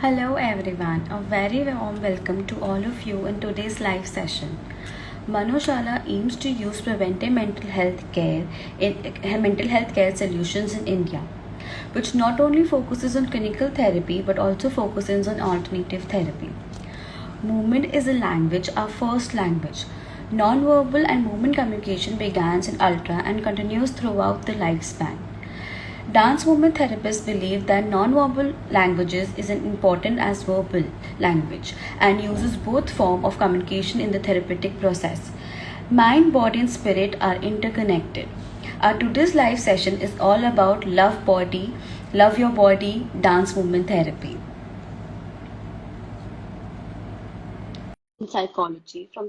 Hello everyone, a very warm welcome to all of you in today's live session. Manoshala aims to use preventive mental health care solutions in India, which not only focuses on clinical therapy but also focuses on alternative therapy. Movement is a language, our first language. Non-verbal and movement communication begins in ultra and continues throughout the lifespan. Dance movement therapists believe that nonverbal languages is as important as verbal language and uses both forms of communication in the therapeutic process. Mind, body, and spirit are interconnected. Our today's live session is all about love your body, dance movement therapy. In psychology from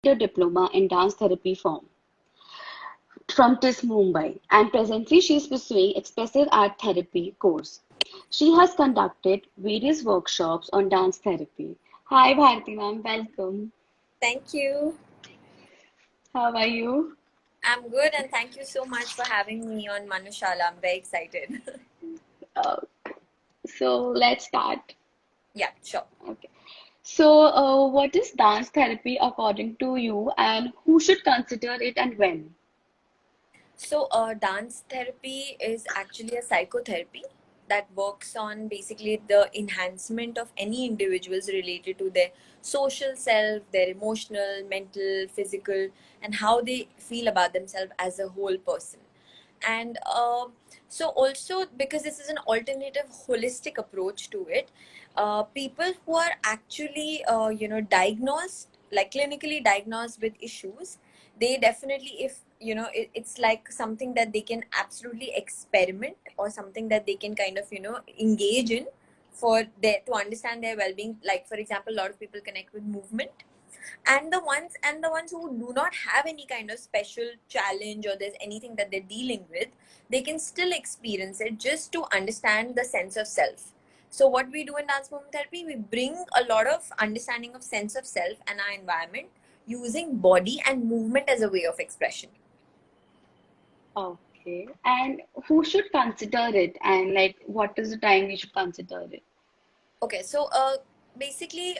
diploma in dance therapy form from TIS Mumbai, and presently she is pursuing expressive art therapy course. She has conducted various workshops on dance therapy. Hi Bharti ma'am, welcome. Thank you. How are you? I'm good and thank you so much for having me on Manoshala. I'm very excited. Uh, so let's start. Yeah, sure. Okay. So, what is dance therapy according to you, and who should consider it and when? So, dance therapy is actually a psychotherapy that works on basically the enhancement of any individuals related to their social self, their emotional, mental, physical, and how they feel about themselves as a whole person. And so also because this is an alternative holistic approach to it, people who are actually diagnosed, like clinically diagnosed with issues, they definitely, if it's like something that they can absolutely experiment or something that they can kind of engage in for their to understand their well-being. Like for example, a lot of people connect with movement, and the ones who do not have any kind of special challenge or there's anything that they're dealing with, they can still experience it just to understand the sense of self. So what we do in dance movement therapy, we bring a lot of understanding of sense of self and our environment using body and movement as a way of expression. Okay. And who should consider it, and like what is the time we should consider it? Okay, so basically,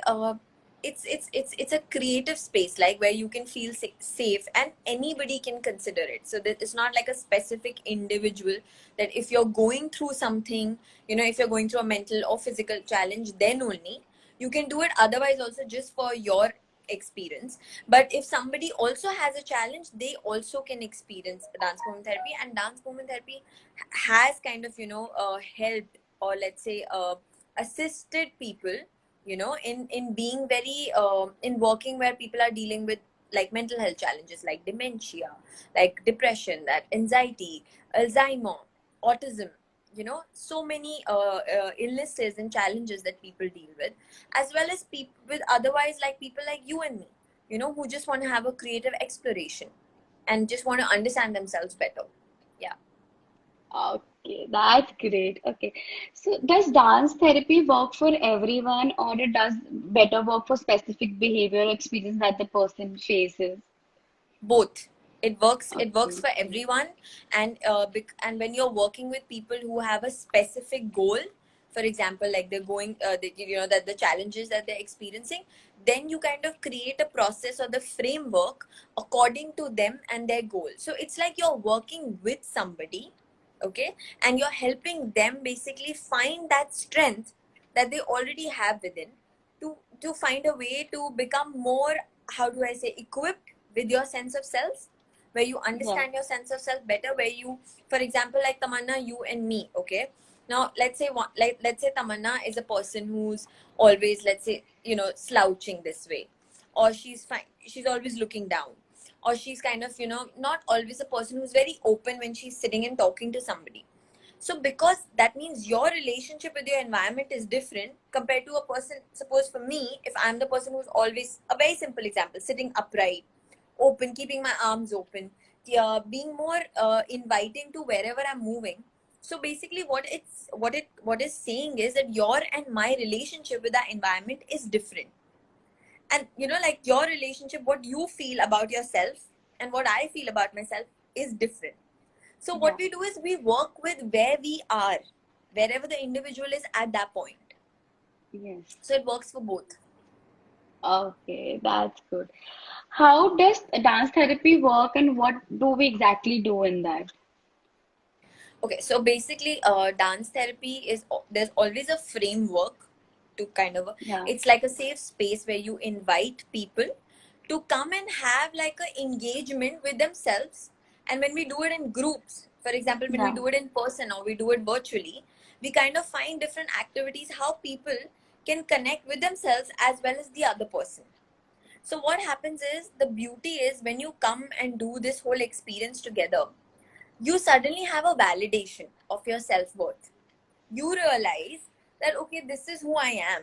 it's a creative space, like where you can feel safe and anybody can consider it. So that it's not like a specific individual, that if you're going through something, if you're going through a mental or physical challenge, then only you can do it. Otherwise, also just for your experience. But if somebody also has a challenge, they also can experience dance movement therapy. And dance movement therapy has kind of helped, or let's say assisted people in being very in working where people are dealing with like mental health challenges like dementia, like depression, that anxiety, Alzheimer, autism, so many illnesses and challenges that people deal with, as well as people with otherwise, like people like you and me, who just want to have a creative exploration and just want to understand themselves better. Yeah. Okay, that's great. Okay. So does dance therapy work for everyone, or it does better work for specific behavior experience that the person faces? Both. It works Okay. for everyone. And and when you're working with people who have a specific goal, for example, like they're going that the challenges that they're experiencing, then you kind of create a process or the framework according to them and their goal. So it's like you're working with somebody, okay, and you're helping them basically find that strength that they already have within, to find a way to become more, how do I say, equipped with your sense of self, where you Yeah. understand your sense of self better, where you, for example, like Tamanna, you and me, okay, now let's say Tamanna is a person who's always, let's say, slouching this way, or she's fine, she's always looking down, or she's kind of not always a person who's very open when she's sitting and talking to somebody. So because that means your relationship with your environment is different compared to a person. Suppose for me, if I'm the person who's always, a very simple example, sitting upright, open, keeping my arms open, being more inviting to wherever I'm moving. So basically, what is saying is that your and my relationship with the environment is different, and like your relationship, what you feel about yourself and what I feel about myself is different. So Yeah. what we do is we work with where we are, wherever the individual is at that point. Yes. So it works for both. Okay, that's good. How does dance therapy work and what do we exactly do in that? Okay, so basically, dance therapy is there's always a framework to kind of Yeah. it's like a safe space where you invite people to come and have like a engagement with themselves. And when we do it in groups, for example, when we Yeah. do it in person or we do it virtually, we kind of find different activities how people can connect with themselves as well as the other person. So what happens is the beauty is when you come and do this whole experience together, you suddenly have a validation of your self-worth. You realize that okay, this is who I am.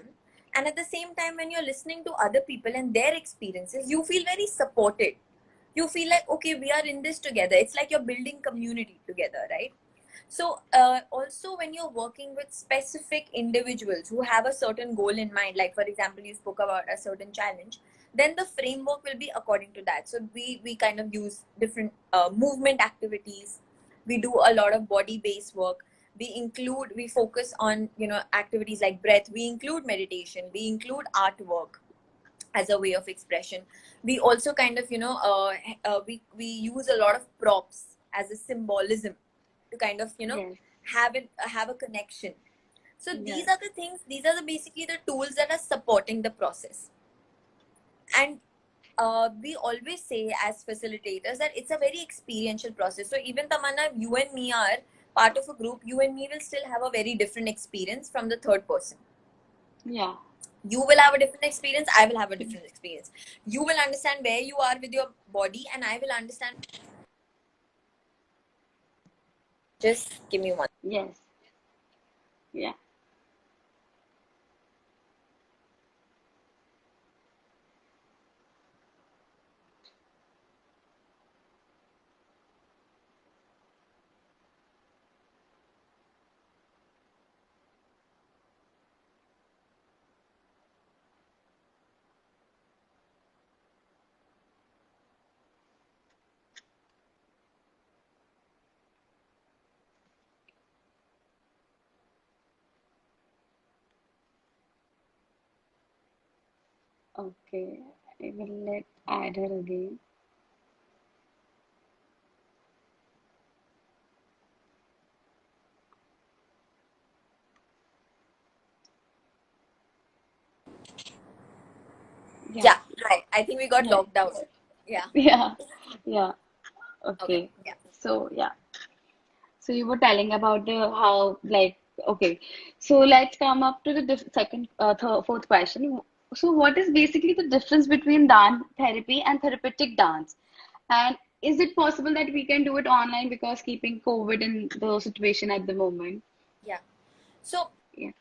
And at the same time, when you're listening to other people and their experiences, you feel very supported. You feel like okay, we are in this together. It's like you're building community together, right? So also when you're working with specific individuals who have a certain goal in mind, like for example you spoke about a certain challenge, then the framework will be according to that. So we kind of use different movement activities. We do a lot of body based work. We focus on activities like breath. We include meditation. We include artwork as a way of expression. We also kind of we use a lot of props as a symbolism to kind of Yes. have a connection. So these Yes. are the things, these are basically the tools that are supporting the process. And we always say as facilitators that it's a very experiential process. So even Tamanna, you and me are part of a group. You and me will still have a very different experience from the third person. Yeah. You will have a different experience, I will have a different experience. You will understand where you are with your body, and I will understand. Just give me one. Yes. Yeah. Okay. I will let add her again. Yeah. Yeah, hi, I think we got Yeah. locked out. Yeah. Yeah. Yeah. Okay. Okay. Yeah. So yeah. So you were telling about the how like okay. So let's come up to the second, third, fourth question. So what is basically the difference between dance therapy and therapeutic dance? And is it possible that we can do it online because keeping COVID in the situation at the moment? Yeah. So Yeah.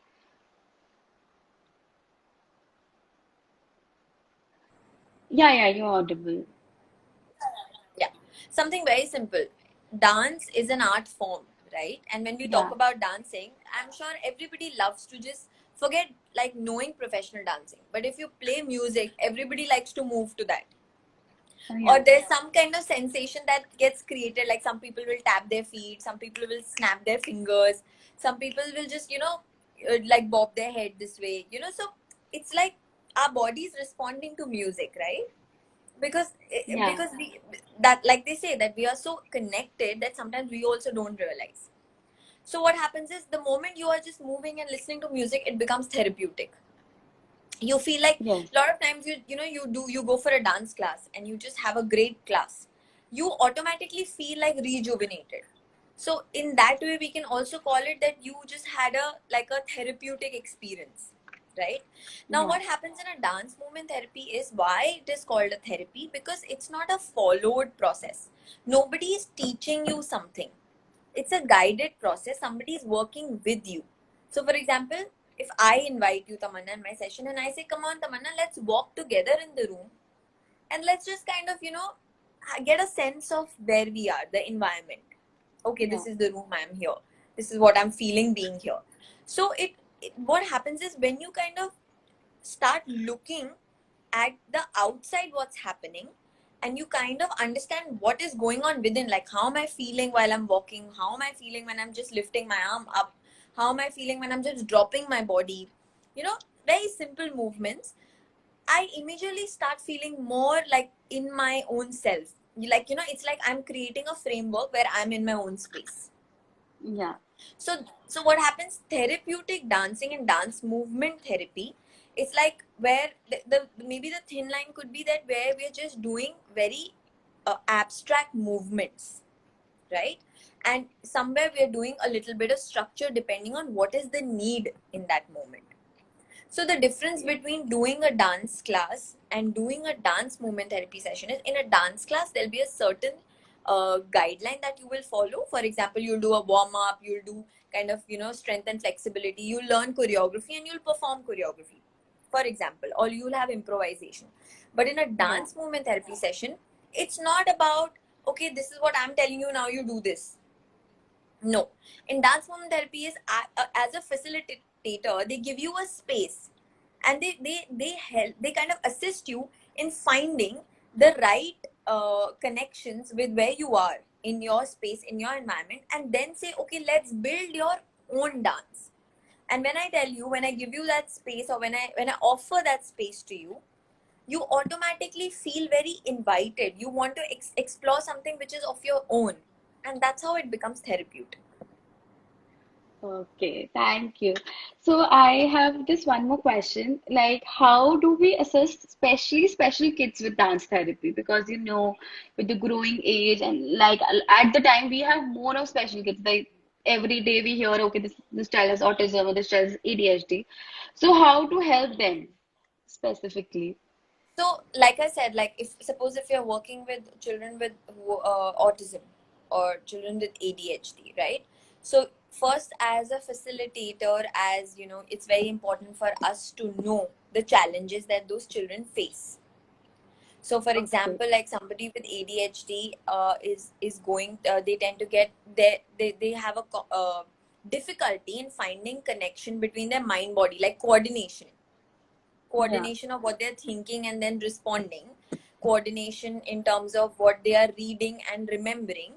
Yeah, yeah, you're audible. yeah, something very simple. Dance is an art form, right? And when we talk Yeah. about dancing, I'm sure everybody loves to just forget like knowing professional dancing. But if you play music, everybody likes to move to that. Or Yeah. there's some kind of sensation that gets created, like some people will tap their feet, some people will snap their fingers, some people will just like bob their head this way, so it's like our body is responding to music, right? because Yeah. because we that like they say that we are so connected that sometimes we also don't realize. So what happens is the moment you are just moving and listening to music, it becomes therapeutic. You feel like Yes. a lot of times you go for a dance class and you just have a great class, you automatically feel like rejuvenated. So in that way we can also call it that you just had a like a therapeutic experience, right? Now Yeah. what happens in a dance movement therapy is why it is called a therapy, because it's not a followed process. Nobody is teaching you something. It's a guided process. Somebody is working with you. So, for example, if I invite you, Tamanna, in my session and I say, come on, Tamanna, let's walk together in the room and let's just kind of, get a sense of where we are, the environment. Okay, Yeah. this is the room I'm here. This is what I'm feeling being here. So, what happens is when you kind of start looking at the outside, what's happening, and you kind of understand what is going on within, like how am I feeling while I'm walking, how am I feeling when I'm just lifting my arm up, how am I feeling when I'm just dropping my body, you know, very simple movements. I immediately start feeling more like in my own self. Like, you know, it's like I'm creating a framework where I'm in my own space. Yeah. So what happens? Therapeutic dancing and dance movement therapy, it's like where the maybe the thin line could be that where we're just doing very abstract movements, right? And somewhere we're doing a little bit of structure depending on what is the need in that moment. So the difference between doing a dance class and doing a dance movement therapy session is, in a dance class there'll be a certain guideline that you will follow. For example, you'll do a warm up, you'll do kind of, you know, strength and flexibility, you'll learn choreography and you'll perform choreography, for example, or you'll have improvisation. But in a Yeah. dance movement therapy session, it's not about, okay, this is what I'm telling you, now you do this. No, in dance movement therapy is as a facilitator, they give you a space, and they help, they kind of assist you in finding the right connections with where you are in your space, in your environment, and then say, okay, let's build your own dance. And when I tell you, when I give you that space, or when I offer that space to you, you automatically feel very invited. You want to explore something which is of your own, and that's how it becomes therapeutic. Okay, thank you. So I have this one more question. Like, how do we assist especially special kids with dance therapy? Because with the growing age and like at the time we have more of special kids. Like every day we hear, okay, this child has autism or this child has ADHD. So how to help them specifically? So, like I said, like if suppose if you're working with children with autism or children with ADHD, right? So first, as a facilitator, as you know, it's very important for us to know the challenges that those children face. So, for Okay. example, like somebody with ADHD is going, they tend to get they have a difficulty in finding connection between their mind body, like Yeah. coordination of what they're thinking and then responding, coordination in terms of what they are reading and remembering,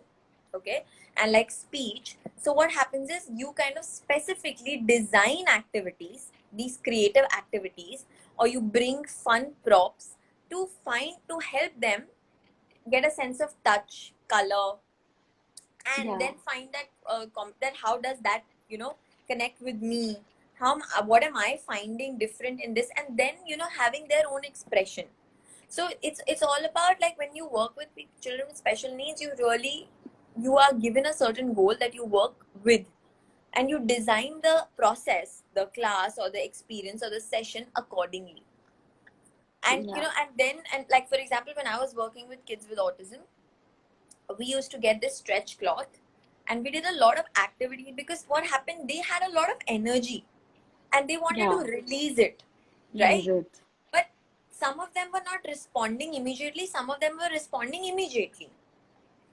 okay, and like speech. So what happens is you kind of specifically design activities, these creative activities, or you bring fun props to help them get a sense of touch, color, and Yeah. then find that that how does that, you know, connect with me, what am I finding different in this, and then, you know, having their own expression. So it's all about, like, when you work with children with special needs, you are given a certain goal that you work with, and you design the process, the class or the experience or the session accordingly. And you Yeah. know, and then, and like for example, when I was working with kids with autism, we used to get this stretch cloth, and we did a lot of activity, because what happened, they had a lot of energy and they wanted to Yeah. release it, Release right? it. But some of them were not responding immediately, some of them were responding immediately,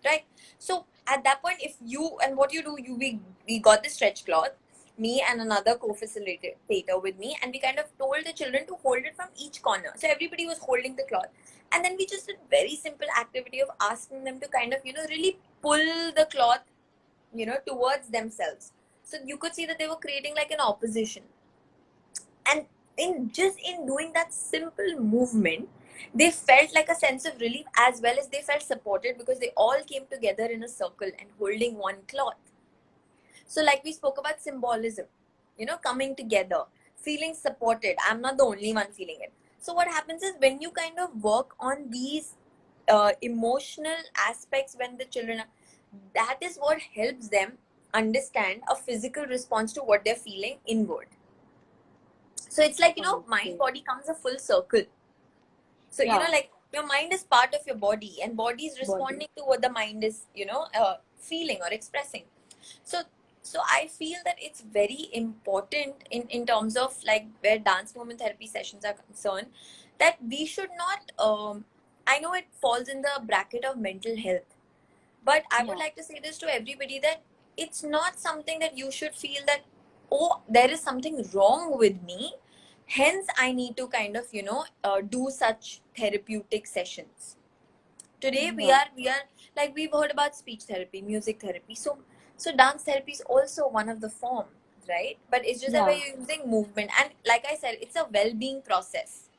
right? So at that point, if you, and what you do, we got the stretch cloth, me and another co-facilitator with me, and we kind of told the children to hold it from each corner, so everybody was holding the cloth. And then we just did very simple activity of asking them to kind of, you know, really pull the cloth, you know, towards themselves. So you could see that they were creating like an opposition. And in doing that simple movement, they felt like a sense of relief, as well as they felt supported, because they all came together in a circle and holding one cloth. So like we spoke about symbolism, you know, coming together, feeling supported, I'm not the only one feeling it. So what happens is, when you kind of work on these emotional aspects, when the children that is what helps them understand a physical response to what they're feeling inward. So it's like, you know, mind Okay. body comes a full circle. So, you know, Yeah. like your mind is part of your body, and body is Body. responding to what the mind is, you know, feeling or expressing. So so I feel that it's very important in terms of like where dance movement therapy sessions are concerned, that we should not I know it falls in the bracket of mental health, but I would Yeah. like to say this to everybody, that it's not something that you should feel that, oh, there is something wrong with me, hence I need to kind of, you know, do such therapeutic sessions. Today we Yeah. are like, we've heard about speech therapy, music therapy. So dance therapy is also one of the form, right? But it's just that Yeah. we're using movement, and like I said, it's a well-being process.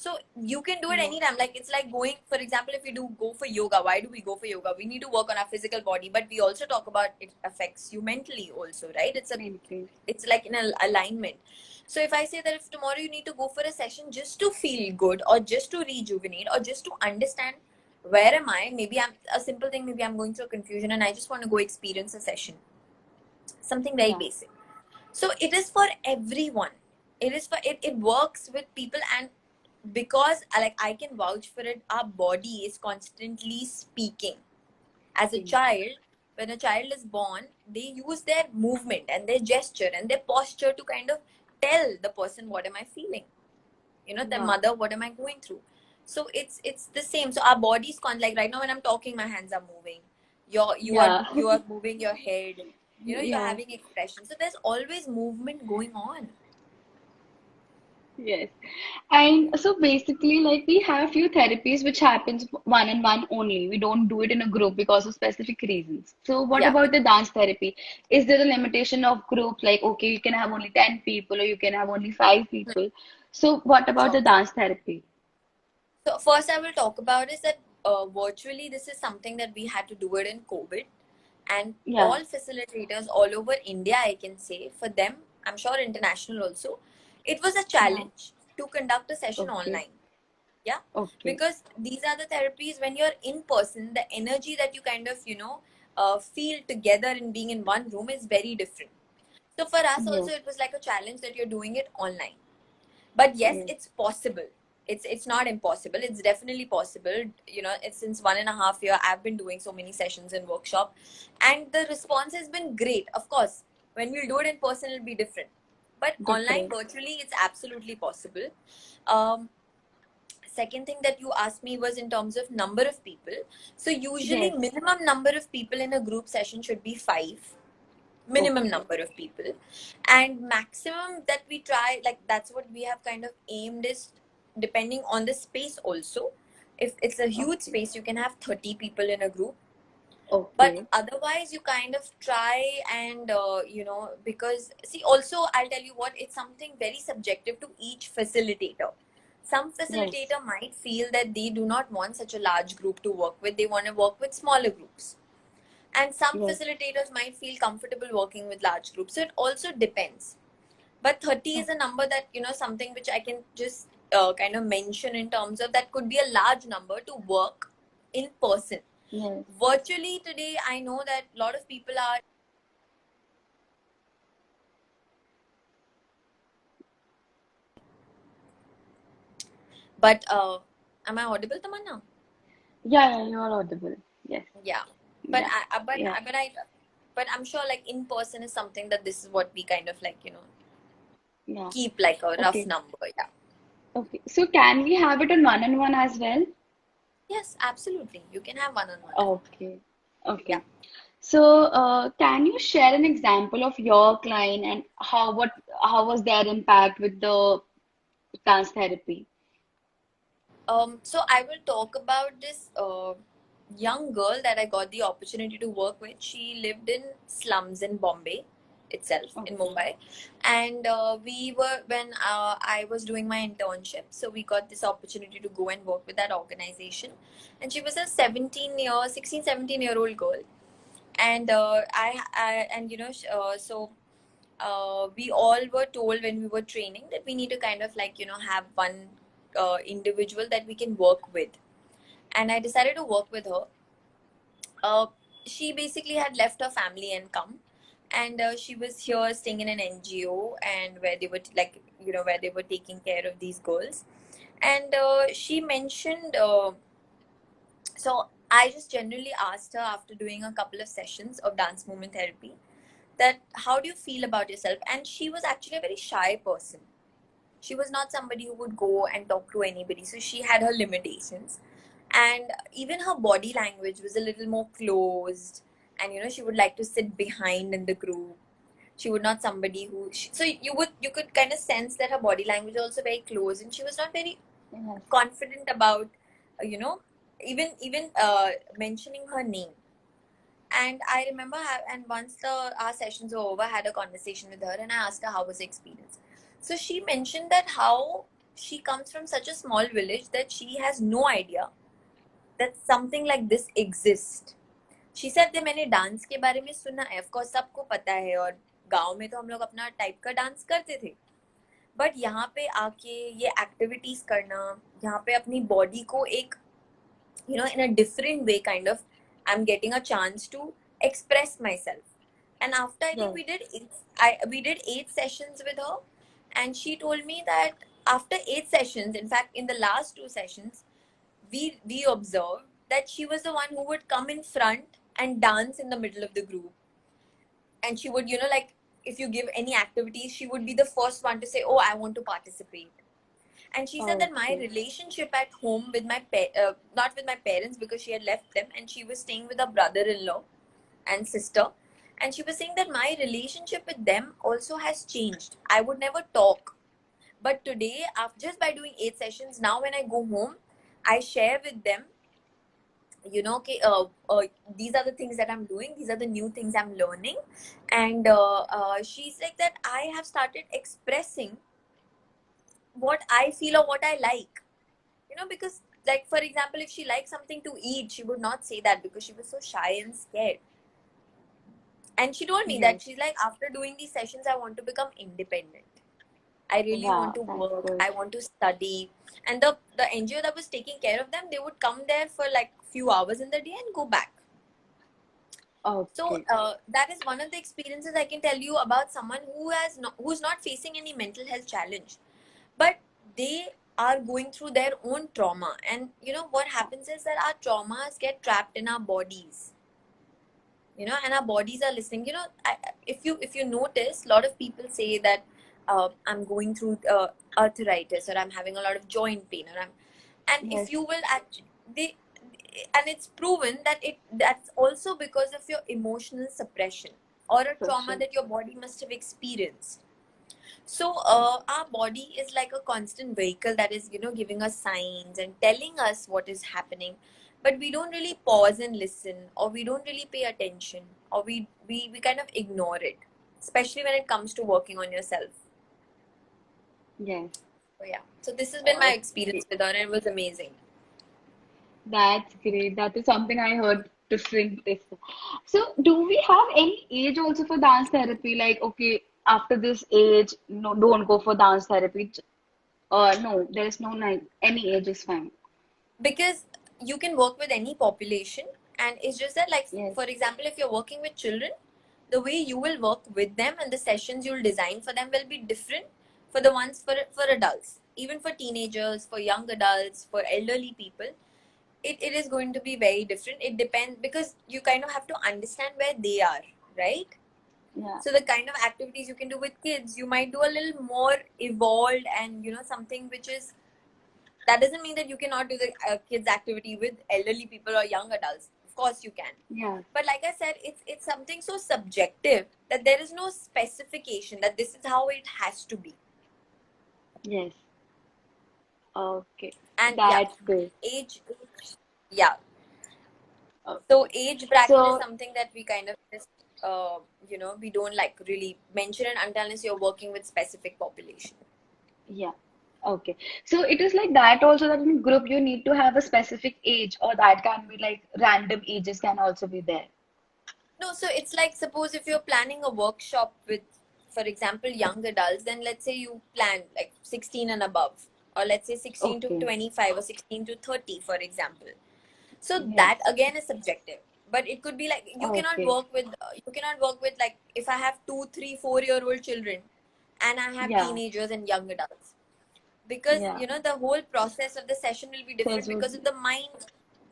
So you can do it Yeah. anytime. Like, it's like going, for example, if you do go for yoga, why do we go for yoga? We need to work on our physical body, but we also talk about it affects you mentally also, right? Maintain. It's like in alignment. So if I say that if tomorrow you need to go for a session just to feel good, or just to rejuvenate, or just to understand where am I, maybe I'm a simple thing, maybe I'm going through a confusion and I just want to go experience a session, something very Yeah. basic. So it is for everyone. It works with people. And because like I can vouch for it, our body is constantly speaking. As a Speaking. child, when a child is born, they use their movement and their gesture and their posture to kind of tell the person, what am I feeling, the Yeah. mother, what am I going through. So it's the same. So our body's like right now when I'm talking, my hands are moving, Yeah. you are moving your head, you're Yeah. having expression. So there's always movement going on. Yes. And so basically, like we have few therapies which happens one on one only. We don't do it in a group because of specific reasons. So what Yeah. about the dance therapy? Is there a limitation of group? Like, okay, you can have only 10 people or you can have only 5 people. So what about Sure. the dance therapy? So first I will talk about is that virtually this is something that we had to do it in COVID, and Yeah. all facilitators all over India, I can say, for them, I'm sure international also, it was a Yeah. challenge to conduct a session Okay. online. Yeah, Okay. because these are the therapies when you're in person, the energy that you kind of feel together in being in one room is very different. So for us also, Yes. it was like a challenge that you're doing it online. But yes, Yes. it's possible. It's not impossible, it's definitely possible. It's since 1.5 year I've been doing so many sessions and workshop, and the response has been great. Of course, when we'll do it in person, it'll be different, but online, Different. virtually, it's absolutely possible. um, Second thing that you asked me was in terms of number of people. So usually Yes. minimum number of people in a group session should be 5, minimum Okay. number of people. And maximum that we try, like that's what we have kind of aimed, is depending on the space also. If it's a huge Okay. space, you can have 30 people in a group. But Okay. otherwise you kind of try, and because see, also I'll tell you what, it's something very subjective to each facilitator. Some Yes. facilitator might feel that they do not want such a large group to work with, they want to work with smaller groups. And some Yes. facilitators might feel comfortable working with large groups, so it also depends. But 30 is a number that, something which I can just kind of mention in terms of that could be a large number to work in person. Yes. Virtually today, I know that a lot of people are, but am I audible, Tamanna? Yeah, yeah, you are audible. Yes. Yeah. but Yeah. I, but Yeah. I, but I but I'm sure like in person is something that this is what we kind of like, Yeah. keep like a rough Okay. number. Yeah. Okay. So can we have it on one-on-one as well? Yes, absolutely, you can have one-on-one. Okay. Yeah. Okay. So, can you share an example of your client and how was their impact with the dance therapy? So I will talk about this young girl that I got the opportunity to work with. She lived in slums in Bombay itself, in Okay. Mumbai. And we were, when I was doing my internship, so we got this opportunity to go and work with that organization. And she was a 16, 17-year old girl. And I and so we all were told when we were training that we need to kind of like, have one individual that we can work with. And I decided to work with her. uh, she basically had left her family and come, and she was here staying in an NGO, and where they were like, where they were taking care of these girls. And she mentioned, so I just generally asked her after doing a couple of sessions of dance movement therapy, that how do you feel about yourself. And she was actually a very shy person. She was not somebody who would go and talk to anybody, so she had her limitations. And even her body language was a little more closed, and she would like to sit behind in the group. She would not somebody who so you could kind of sense that her body language was also very close, and she was not very Yes. confident about uh, you know even mentioning her name. And I remember, and once our sessions were over, I had a conversation with her, and I asked her how was the experience. So she mentioned that how she comes from such a small village that she has no idea that something like this exists. She said that मैंने dance के बारे में सुना है, of course सबको पता है, और गांव में तो हम लोग अपना टाइप का डांस करते थे, बट यहाँ पे आके ये एक्टिविटीज करना, यहाँ पे अपनी बॉडी को एक in a different way, kind of, I'm getting a chance to express myself. And after, I think Yes. we did 8 sessions with her, and she told me that after 8 sessions, in fact in the last 2 sessions, we observed that she was the one who would come in front and dance in the middle of the group. And she would, like, if you give any activities, she would be the first one to say, oh, I want to participate. And she said that my Okay. relationship at home with not with my parents, because she had left them and she was staying with her brother-in-law and sister, and she was saying that my relationship with them also has changed. I would never talk, but today, after just by doing 8 sessions, now when I go home, I share with them, okay, these are the things that I'm doing, these are the new things I'm learning. And she's like that I have started expressing what I feel or what I like, because, like, for example, if she likes something to eat, she would not say that because she was so shy and scared. And she told me that Yes. she's like, after doing these sessions, I want to become independent. I really want Wow, to that's work, good. I want to study. And the NGO that was taking care of them, they would come there for like few hours in the day and go back. So Okay. that is one of the experiences I can tell you about someone who's not facing any mental health challenge, but they are going through their own trauma. And what happens is that our traumas get trapped in our bodies, and our bodies are listening. If you notice, a lot of people say that I'm going through arthritis, or I'm having a lot of joint pain, and if Yes. you will actually, they and it's proven that that's also because of your emotional suppression or a trauma Question. that your body must have experienced. So our body is like a constant vehicle that is, giving us signs and telling us what is happening, but we don't really pause and listen, or we don't really pay attention, or we kind of ignore it, especially when it comes to working on yourself. Yes. So yeah, so this has been my Okay. experience with her, and it was amazing. That's great. That is something I heard different. So, do we have any age also for dance therapy? Like, okay, after this age, no, don't go for dance therapy. No, there is no like any age is fine. Because you can work with any population, and it's just that, like, Yes. for example, if you're working with children, the way you will work with them and the sessions you'll design for them will be different for the ones for adults, even for teenagers, for young adults, for elderly people. It is going to be very different. It depends, because you kind of have to understand where they are, right? Yeah. So the kind of activities you can do with kids, you might do a little more evolved, and something which is, that doesn't mean that you cannot do the kids activity with elderly people or young adults. Of course you can. Yeah. But like I said, it's something so subjective that there is no specification that this is how it has to be. Yes. Okay. And yeah, That's good. yeah. Okay. So age bracket is So, something that we kind of just, we don't like really mention it unless you're working with specific population. yeah. Okay. So it is like that also that in group you need to have a specific age, or that can be like random ages can also be there. No, so it's like, suppose if you're planning a workshop with, for example, young adults, then let's say you plan like 16 and above, or let's say 16 to Okay. 25 or 16 to 30, for example. So Yes. that again is subjective. But it could be like, Okay. you cannot work with, like, if I have 2, 3, 4-year-old children and I have Yeah. teenagers and young adults, because Yeah. the whole process of the session will be different Says because would of the mind.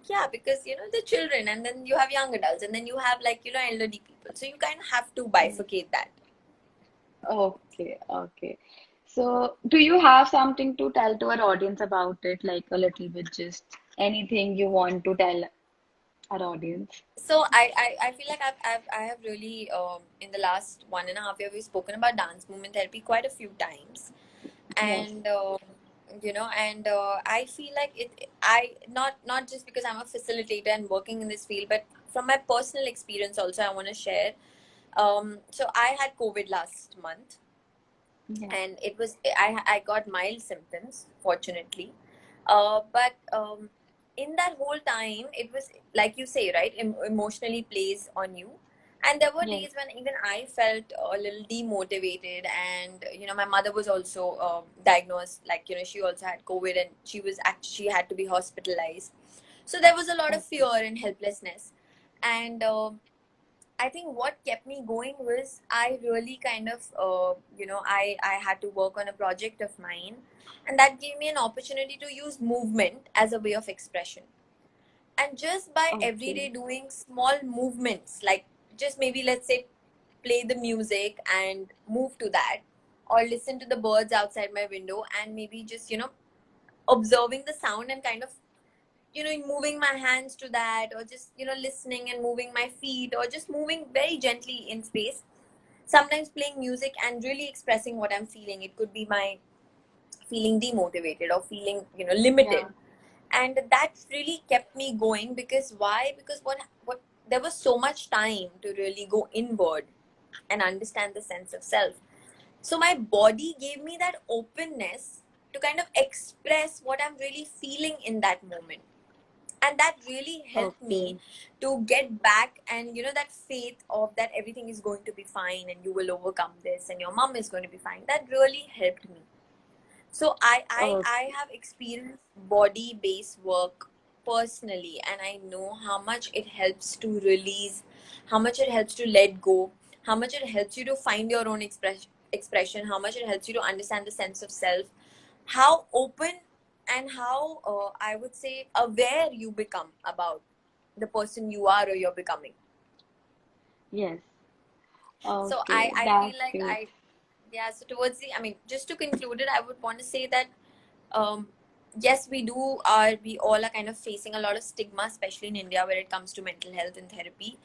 Yeah, because the children, and then you have young adults, and then you have, like, elderly people, so you kind of have to be. bifurcate that. Okay, okay. So, do you have something to tell to our audience about it, like a little bit, just anything you want to tell our audience? So I feel like I have really, in the last 1.5 years, we've spoken about dance movement therapy quite a few times. Yes. And And I feel like I not just because I'm a facilitator and working in this field, but from my personal experience also I want to share. So I had COVID last month, Yeah. and I got mild symptoms, fortunately. But in that whole time, it was like you say, right? Emotionally plays on you. And there were Yes. days when even I felt a little demotivated, and my mother was also diagnosed. Like she also had COVID, and she had to be hospitalized. So there was a lot of Okay. fear and helplessness, and I think what kept me going was I really kind of, I had to work on a project of mine, and that gave me an opportunity to use movement as a way of expression. And just by Okay. everyday doing small movements, like just maybe let's say play the music and move to that, or listen to the birds outside my window, and maybe just, observing the sound and kind of moving my hands to that, or just listening and moving my feet, or just moving very gently in space, sometimes playing music and really expressing what I'm feeling. It could be my feeling demotivated or feeling limited, Yeah. and that really kept me going. Because why? Because what there was so much time to really go inward and understand the sense of self. So my body gave me that openness to kind of express what I'm really feeling in that moment, and that really helped me Okay. to get back, and that faith of that everything is going to be fine and you will overcome this and your mom is going to be fine, that really helped me. So I Okay. have experienced body based work personally, and I know how much it helps to release, how much it helps to let go, how much it helps you to find your own expression, how much it helps you to understand the sense of self, how open and how I would say aware you become about the person you are or you're becoming. Yes. So Okay. I feel That's like great. yeah, so towards the, I mean, just to conclude it, I would want to say that um, yes, we all are kind of facing a lot of stigma, especially in India, where it comes to mental health and therapy.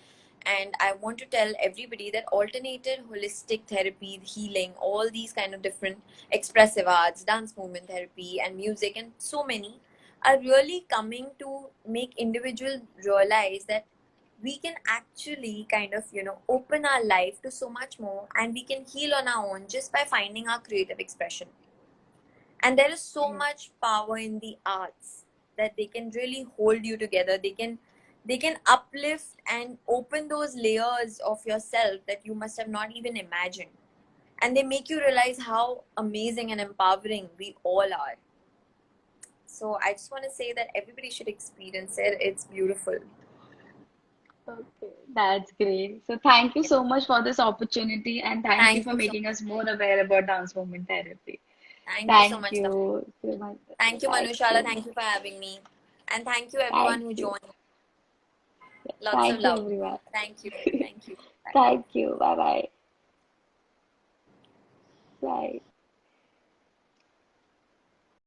And I want to tell everybody that alternative holistic therapy, healing, all these kind of different expressive arts, dance movement therapy, and music, and so many are really coming to make individuals realize that we can actually kind of open our life to so much more, and we can heal on our own just by finding our creative expression. And there is so Yes. much power in the arts that they can really hold you together. They can uplift and open those layers of yourself that you must have not even imagined, and they make you realize how amazing and empowering we all are. So I just want to say that everybody should experience it. It's beautiful. Okay. That's great. So thank you Yeah. so much for this opportunity and thank you Thank for you so making us more aware about dance movement therapy. thank you so Thank much, Tafsir. you, Samantha. Thank you, Thank Manushala. you. Thank you for having me. And thank you everyone Thank who you. joined. Lots of Thank you, love. everyone. Thank you. Thank you. Bye. Thank you. Bye bye. Bye.